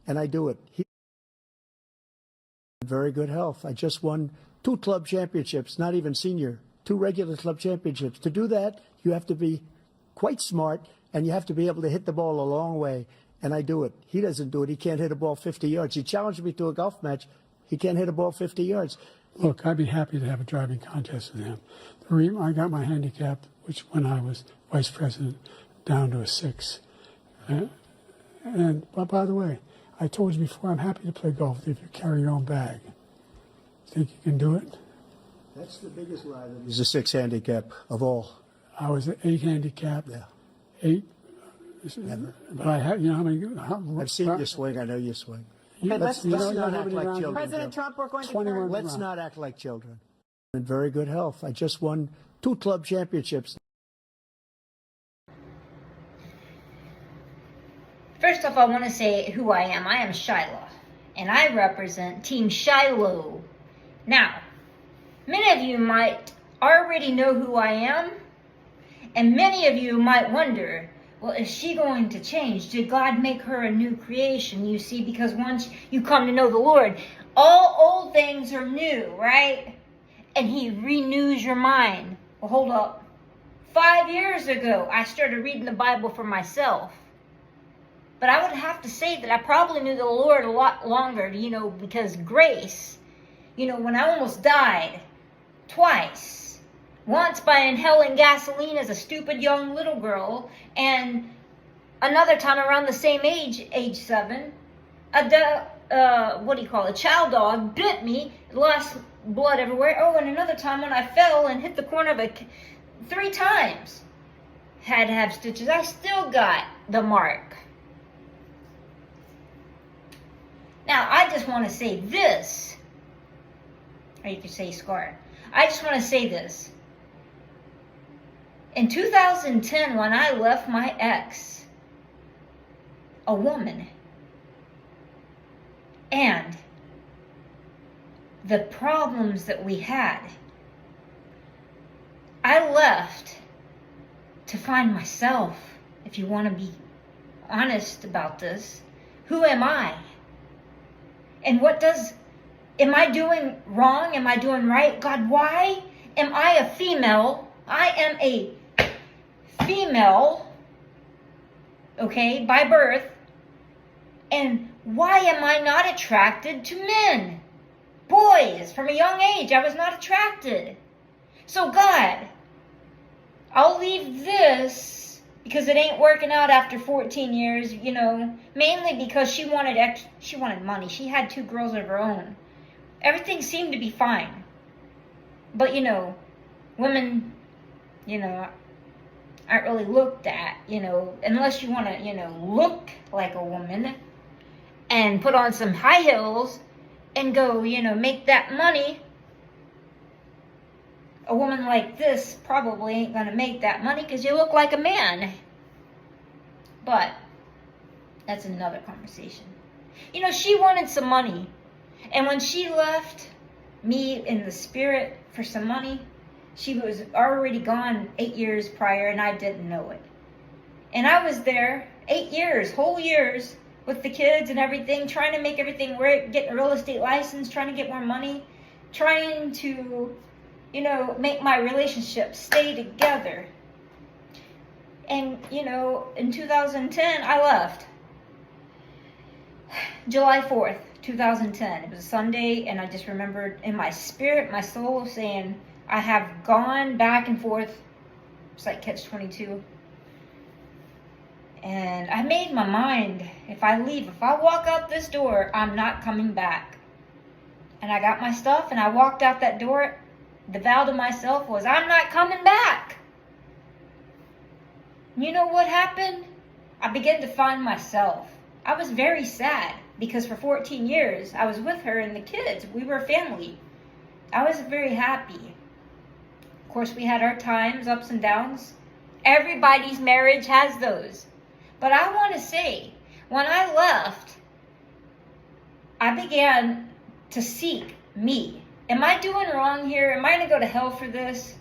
and I do it. He's in very good health. I just won 2 club championships, not even senior, 2 regular club championships. To do that, you have to be quite smart, and you have to be able to hit the ball a long way, and I do it. He doesn't do it. He can't hit a ball 50 yards. He challenged me to a golf match. He can't hit a ball 50 yards. Look, I'd be happy to have a driving contest with him. I got my handicap, which when I was vice president, down to a 6. But by the way, I told you before, I'm happy to play golf if you carry your own bag. Think you can do it? That's the biggest lie. He's a 6 handicap of all. I was an 8 handicap. Yeah. 8. Never. But I had, you know how many? I've seen you swing. I know you swing. Okay, let's not act like children. President Trump, we're going to 21 turn. Let's not act like children. In very good health. I just won 2 club championships. First off, I want to say who I am. I am Shiloh, and I represent Team Shiloh. Now, many of you might already know who I am, and many of you might wonder, well, is she going to change? Did God make her a new creation? You see, because once you come to know the Lord, all old things are new, right? And He renews your mind. Well, hold up. 5 years ago, I started reading the Bible for myself. But I would have to say that I probably knew the Lord a lot longer, because grace, when I almost died twice. Once by inhaling gasoline as a stupid young little girl, and another time around the same age 7, a child dog bit me, lost blood everywhere. Oh, and another time when I fell and hit the corner of 3 times. Had to have stitches. I still got the mark. Now, I just want to say this. Or you could say scar. I just want to say this. In 2010, when I left my ex, a woman, and the problems that we had, I left to find myself, if you want to be honest about this. Who am I? And am I doing wrong? Am I doing right? God, why am I a female? I am a female, okay, by birth. And why am I not attracted to men? Boys, from a young age, I was not attracted. So God, I'll leave this because it ain't working out after 14 years, mainly because she wanted money. She had 2 girls of her own. Everything seemed to be fine. But, women, aren't really looked at, unless you want to, look like a woman and put on some high heels and go, make that money. A woman like this probably ain't going to make that money because you look like a man. But that's another conversation. She wanted some money. And when she left me in the spirit for some money, she was already gone 8 years prior, and I didn't know it. And I was there 8 years, whole years, with the kids and everything, trying to make everything work, getting a real estate license, trying to get more money, trying to, make my relationship stay together. And, in 2010, I left. July 4th, 2010. It was a Sunday, and I just remembered in my spirit, my soul, saying, I have gone back and forth. It's like catch-22. And I made my mind, if I walk out this door, I'm not coming back. And I got my stuff, and I walked out that door. The vow to myself was, I'm not coming back. You know what happened? I began to find myself. I was very sad because for 14 years, I was with her and the kids. We were a family. I was very happy. Of course, we had our times, ups and downs. Everybody's marriage has those. But I want to say, when I left, I began to seek me. Am I doing wrong here? Am I going to go to hell for this?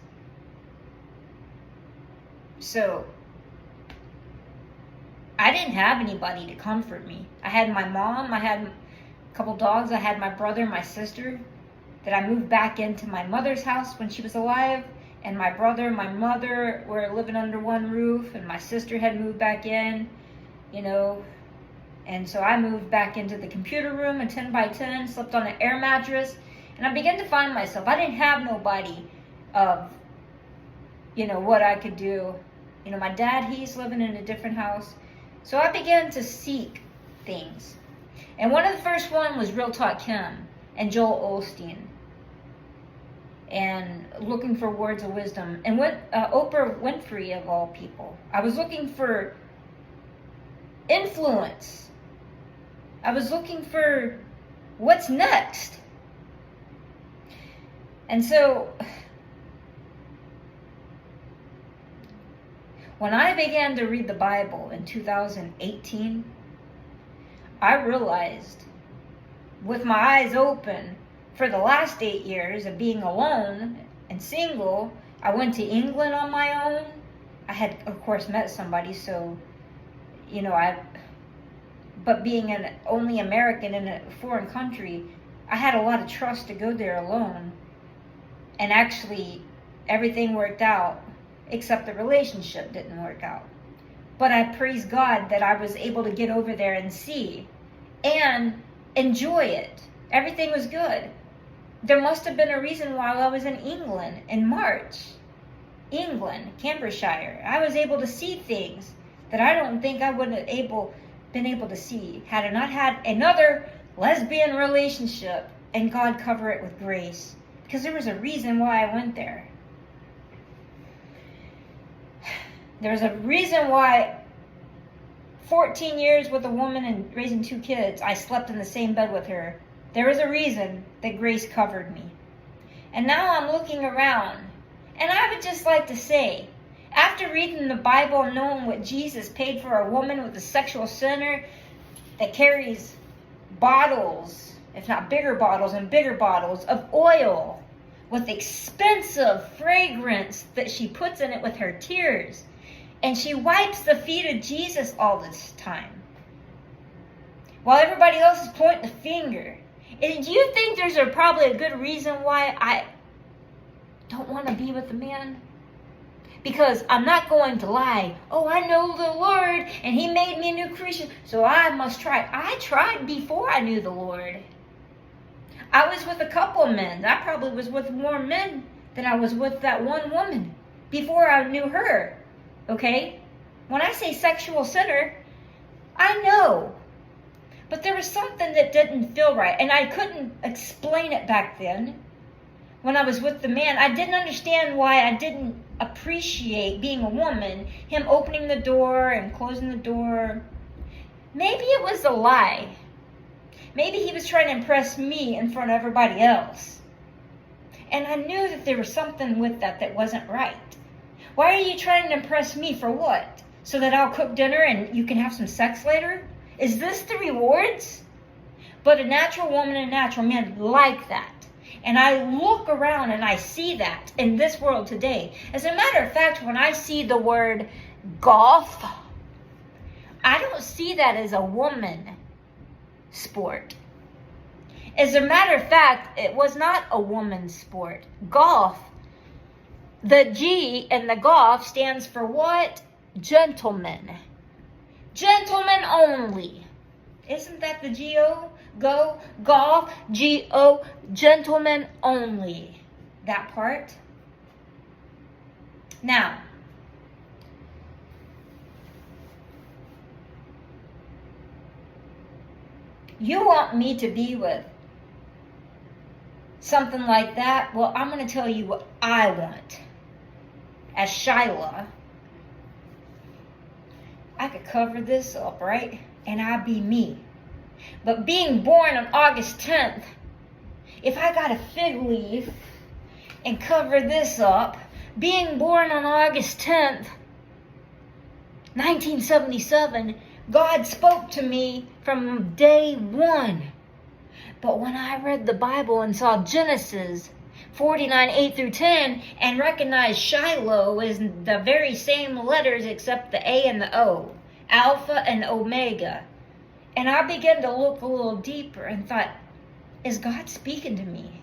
So, I I didn't have anybody to comfort me. I had my mom, I had a couple dogs, I had my brother, my sister, that I moved back into my mother's house when she was alive, and my brother and my mother were living under one roof, and my sister had moved back in, you know, and so I moved back into the computer room, a 10 by 10, slept on an air mattress, and I began to find myself. I didn't have nobody of, you know, what I could do. You know, my dad, he's living in a different house. So I began to seek things. And one of the first one was Real Talk Kim and Joel Osteen. And looking for words of wisdom. And Oprah Winfrey, of all people. I was looking for influence. I was looking for what's next. And so when I began to read the Bible in 2018, I realized, with my eyes open, for the last 8 years of being alone and single, I went to England on my own. I had, of course, met somebody, so, you know, but being an only American in a foreign country, I had a lot of trust to go there alone. And actually, everything worked out, except the relationship didn't work out. But I praise God that I was able to get over there and see and enjoy it. Everything was good. There must have been a reason why I was in England in March. England, Cambridgeshire. I was able to see things that I don't think I would have been able to see had I not had another lesbian relationship and God cover it with grace. Because there was a reason why I went there. There's a reason why 14 years with a woman and raising 2 kids, I slept in the same bed with her. There was a reason that grace covered me. And now I'm looking around, and I would just like to say, after reading the Bible and knowing what Jesus paid for a woman with a sexual sinner that carries bottles, if not bigger bottles and bigger bottles of oil with expensive fragrance that she puts in it with her tears. And she wipes the feet of Jesus all this time, while everybody else is pointing the finger. And do you think there's probably a good reason why I don't want to be with a man? Because I'm not going to lie. Oh, I know the Lord, and He made me a new creation, so I must try. I tried before I knew the Lord. I was with a couple of men. I probably was with more men than I was with that one woman before I knew her. Okay? When I say sexual sinner, I know. But there was something that didn't feel right. And I couldn't explain it back then. When I was with the man, I didn't understand why I didn't appreciate being a woman. Him opening the door and closing the door. Maybe it was a lie. Maybe he was trying to impress me in front of everybody else. And I knew that there was something with that wasn't right. Why are you trying to impress me for what? So that I'll cook dinner and you can have some sex later? Is this the rewards? But a natural woman and a natural man like that. And I look around and I see that in this world today. As a matter of fact, when I see the word golf, I don't see that as a woman sport. As a matter of fact, it was not a woman's sport. Golf. The G in the golf stands for what? Gentlemen. Gentlemen only. Isn't that the G-O? Go, golf, G-O, gentlemen only. That part. Now, you want me to be with something like that? Well, I'm going to tell you what I want. As Shyla, I could cover this up, right? And I'd be me. But being born on August 10th, if I got a fig leaf and cover this up, being born on August 10th, 1977, God spoke to me from day one. But when I read the Bible and saw Genesis 49, 8 through 10, and recognized Shiloh as the very same letters except the A and the O. Alpha and Omega. And I began to look a little deeper and thought, is God speaking to me?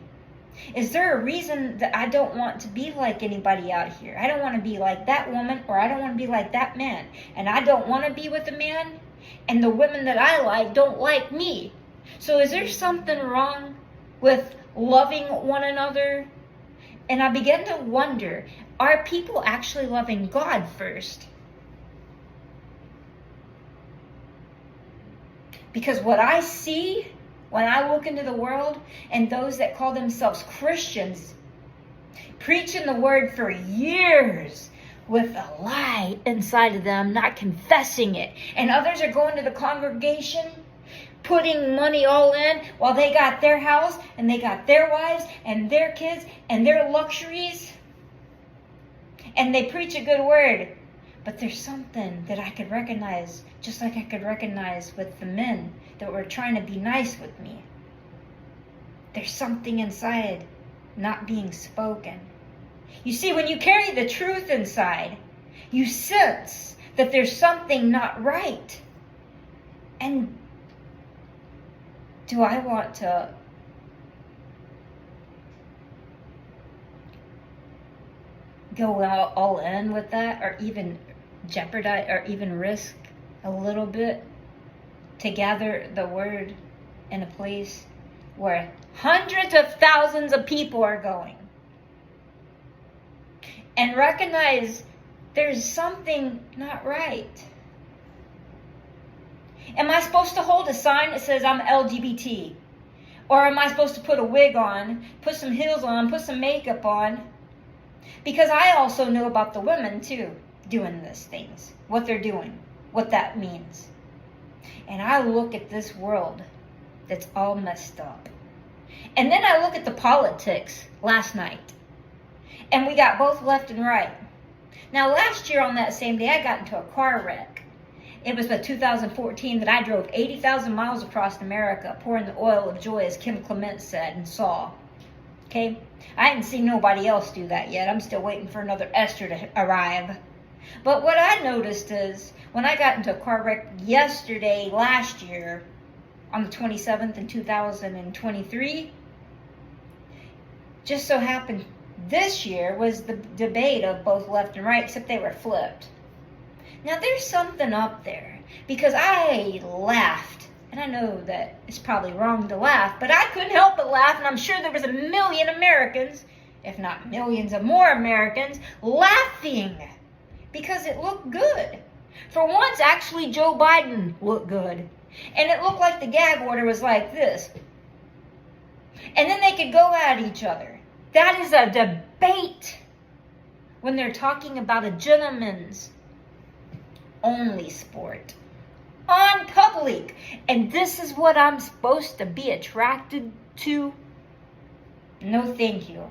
Is there a reason that I don't want to be like anybody out here? I don't want to be like that woman, or I don't want to be like that man. And I don't want to be with a man, and the women that I like don't like me. So is there something wrong with loving one another? And I began to wonder, are people actually loving God first? Because what I see when I look into the world, and those that call themselves Christians, preaching the word for years with a lie inside of them, not confessing it. And others are going to the congregation, putting money all in while they got their house and they got their wives and their kids and their luxuries. And they preach a good word. But there's something that I could recognize, just like I could recognize with the men that were trying to be nice with me. There's something inside not being spoken. You see, when you carry the truth inside, you sense that there's something not right. And do I want to go all in with that, or even jeopardize, or even risk a little bit to gather the word in a place where hundreds of thousands of people are going, and recognize there's something not right? Am I supposed to hold a sign that says I'm LGBT? Or am I supposed to put a wig on, put some heels on, put some makeup on? Because I also know about the women too, doing these things, what they're doing, what that means. And I look at this world that's all messed up. And then I look at the politics last night. And we got both left and right. Now last year on that same day, I got into a car wreck. It was the 2014 that I drove 80,000 miles across America, pouring the oil of joy, as Kim Clement said and saw. Okay? I haven't seen nobody else do that yet. I'm still waiting for another Esther to arrive. But what I noticed is, when I got into a car wreck last year, on the 27th in 2023, just so happened this year was the debate of both left and right, except they were flipped. Now there's something up there, because I laughed, and I know that it's probably wrong to laugh, but I couldn't help but laugh, and I'm sure there was a million Americans, if not millions of more Americans, laughing, because it looked good. For once, actually, Joe Biden looked good, and it looked like the gag order was like this. And then they could go at each other. That is a debate when they're talking about a gentleman's only sport on public. And this is what I'm supposed to be attracted to? No, thank you.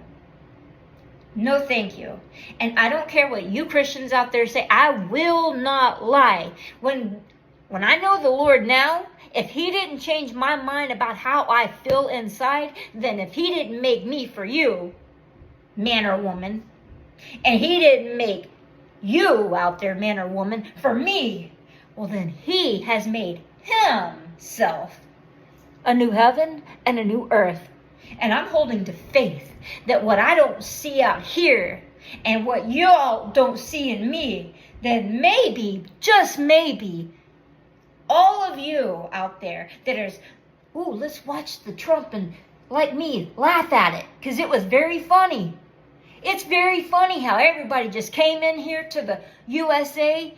No, thank you. And I don't care what you Christians out there say. I will not lie. When I know the Lord now, if he didn't change my mind about how I feel inside, then if he didn't make me for you, man or woman, and he didn't make you out there, man or woman, for me, well then he has made himself a new heaven and a new earth. And I'm holding to faith that what I don't see out here and what y'all don't see in me, then maybe, just maybe, all of you out there that is, ooh, let's watch the Trump and, like me, laugh at it, because it was very funny. It's very funny how everybody just came in here to the USA,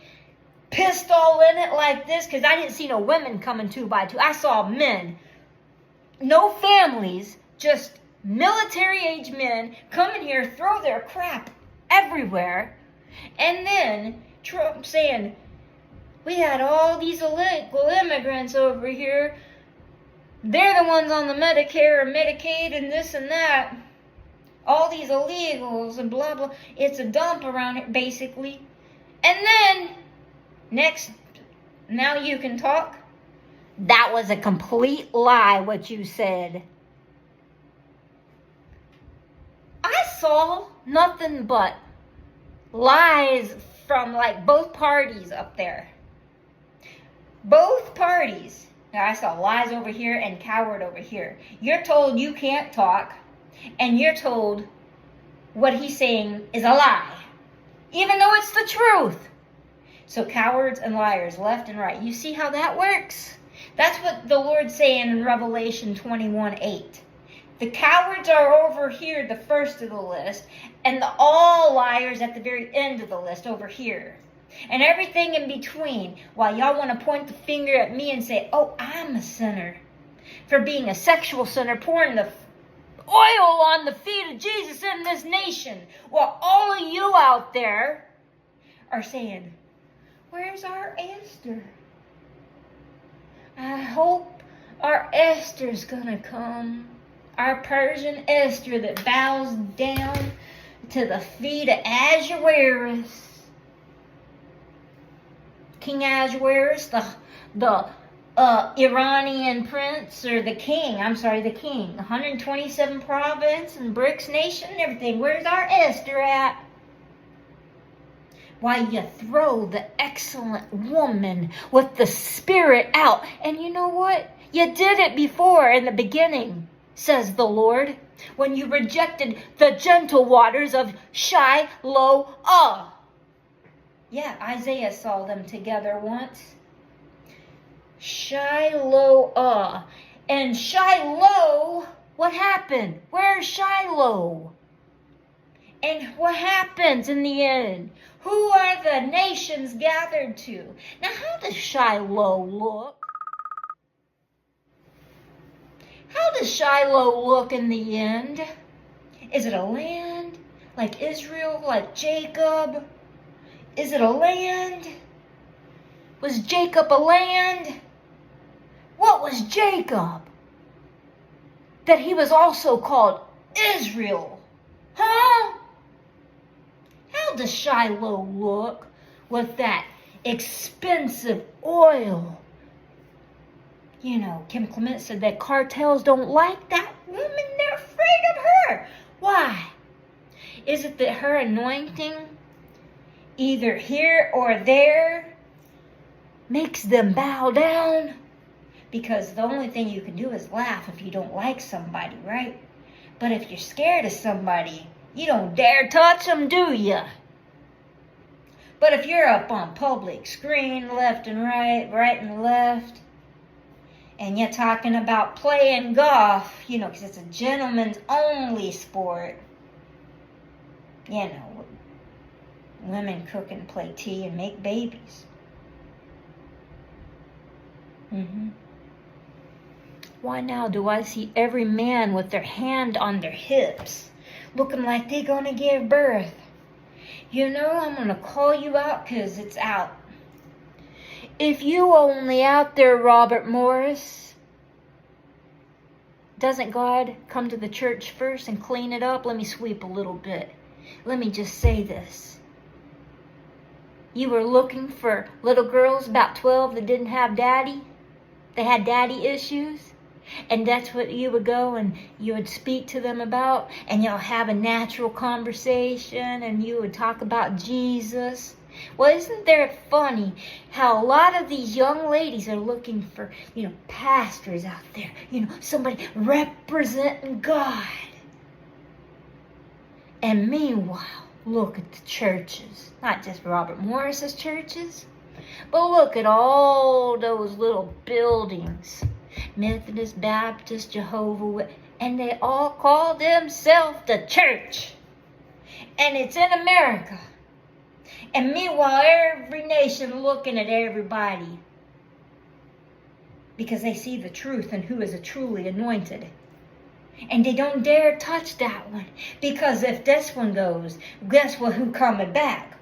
pissed all in it like this, because I didn't see no women coming 2 by 2. I saw men, no families, just military-age men come in here, throw their crap everywhere, and then Trump saying, we had all these illegal immigrants over here. They're the ones on the Medicare and Medicaid and this and that. All these illegals and blah, blah. It's a dump around here, basically. And then, next, now you can talk. That was a complete lie, what you said. I saw nothing but lies from, like, both parties up there. Both parties. Now I saw lies over here and coward over here. You're told you can't talk, and you're told what he's saying is a lie, even though it's the truth. So cowards and liars, left and right. You see how that works? That's what the Lord's saying in Revelation 21:8. The cowards are over here, the first of the list, and the all liars at the very end of the list over here. And everything in between, while y'all want to point the finger at me and say, oh, I'm a sinner for being a sexual sinner, pouring the oil on the feet of Jesus in this nation, while all of you out there are saying, where's our Esther? I hope our Esther's gonna come. Our Persian Esther that bows down to the feet of Ahasuerus. King Ahasuerus, the Iranian prince, or the king, the king. 127 province and BRICS nation and everything. Where's our Esther at? Why, you throw the excellent woman with the spirit out. And you know what? You did it before in the beginning, says the Lord, when you rejected the gentle waters of Shiloah. Yeah, Isaiah saw them together once. Shiloah. And Shiloh, what happened? Where's Shiloh? And what happens in the end? Who are the nations gathered to? Now, how does Shiloh look? How does Shiloh look in the end? Is it a land like Israel, like Jacob? Is it a land? Was Jacob a land? What was Jacob? That he was also called Israel. Huh? How does Shiloh look with that expensive oil? You know, Kim Clement said that cartels don't like that woman. They're afraid of her. Why? Is it that her anointing, either here or there, makes them bow down? Because the only thing you can do is laugh if you don't like somebody, right? But if you're scared of somebody, you don't dare touch them, do you? But if you're up on public screen, left and right, right and left, and you're talking about playing golf, you know, because it's a gentleman's only sport, you know, women cook and play tea and make babies. Why now do I see every man with their hand on their hips, looking like they're gonna give birth? You know, I'm gonna call you out because it's out. If you only out there, Robert Morris, doesn't God come to the church first and clean it up? Let me sweep a little bit. Let me just say this. You were looking for little girls about 12 that didn't have daddy. They had daddy issues. And that's what you would go and you would speak to them about. And y'all have a natural conversation. And you would talk about Jesus. Well, isn't there funny how a lot of these young ladies are looking for, you know, pastors out there. You know, somebody representing God. And meanwhile, look at the churches. Not just Robert Morris's churches. But look at all those little buildings. Methodist, Baptist, Jehovah, and they all call themselves the church. And it's in America. And meanwhile, every nation looking at everybody. Because they see the truth and who is a truly anointed. And they don't dare touch that one. Because if this one goes, guess what? Who coming back?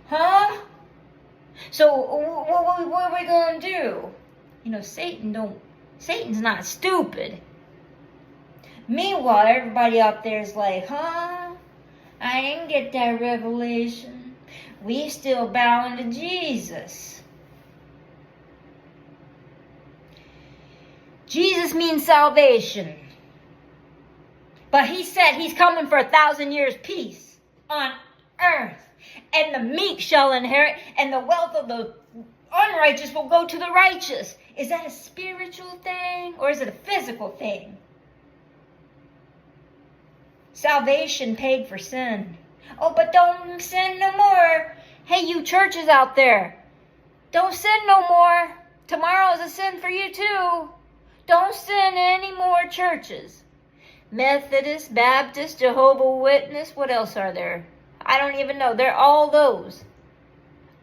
Huh? So what are we going to do? You know, Satan's not stupid. Meanwhile, everybody out there is like, huh? I didn't get that revelation. We still bowing to Jesus. Jesus means salvation. But he said he's coming for 1,000 years peace on earth. And the meek shall inherit, and the wealth of the unrighteous will go to the righteous. Is that a spiritual thing or is it a physical thing? Salvation paid for sin. Oh, but don't sin no more. Hey, you churches out there, don't sin no more. Tomorrow is a sin for you too. Don't sin any more, churches. Methodist, Baptist, Jehovah's Witness, what else are there? I don't even know. They're all those.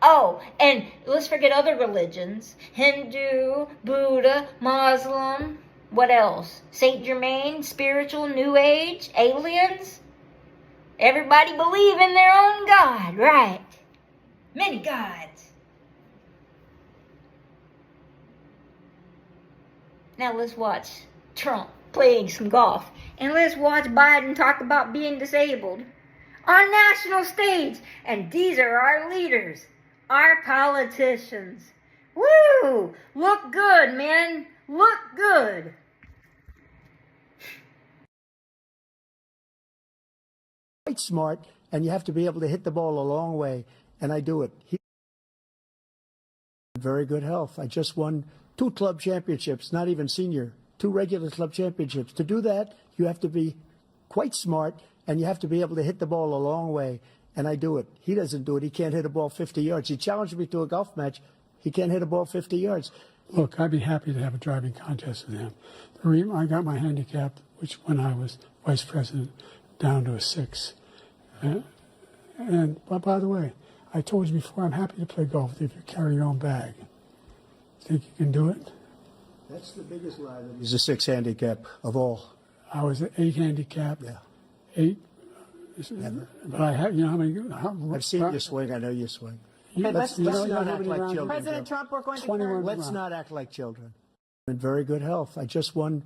Oh, and let's forget other religions. Hindu, Buddha, Muslim, what else? Saint Germain, spiritual, New Age, aliens. Everybody believe in their own God, right? Many gods. Now let's watch Trump playing some golf. And let's watch Biden talk about being disabled on national stage. And these are our leaders, our politicians. Woo! Look good, man. Look good. Quite smart, and you have to be able to hit the ball a long way, and I do it. He very good health. I just won 2 club championships, not even senior, 2 regular club championships. To do that, you have to be quite smart, and you have to be able to hit the ball a long way, and I do it. He doesn't do it. He can't hit a ball 50 yards. He challenged me to a golf match. He can't hit a ball 50 yards. Look, I'd be happy to have a driving contest with him. I got my handicap, which when I was vice president, down to a 6. But by the way, I told you before, I'm happy to play golf with you if you carry your own bag. Think you can do it? That's the biggest lie. He's a 6 handicap of all. I was an 8 handicap. Yeah. 8. Never. But I had, you know how many? I've seen you swing. I know you swing. Okay, let's not how act many like rounds- children. President Trump, we're going to 21 turn. Let's not act like children. In very good health. I just won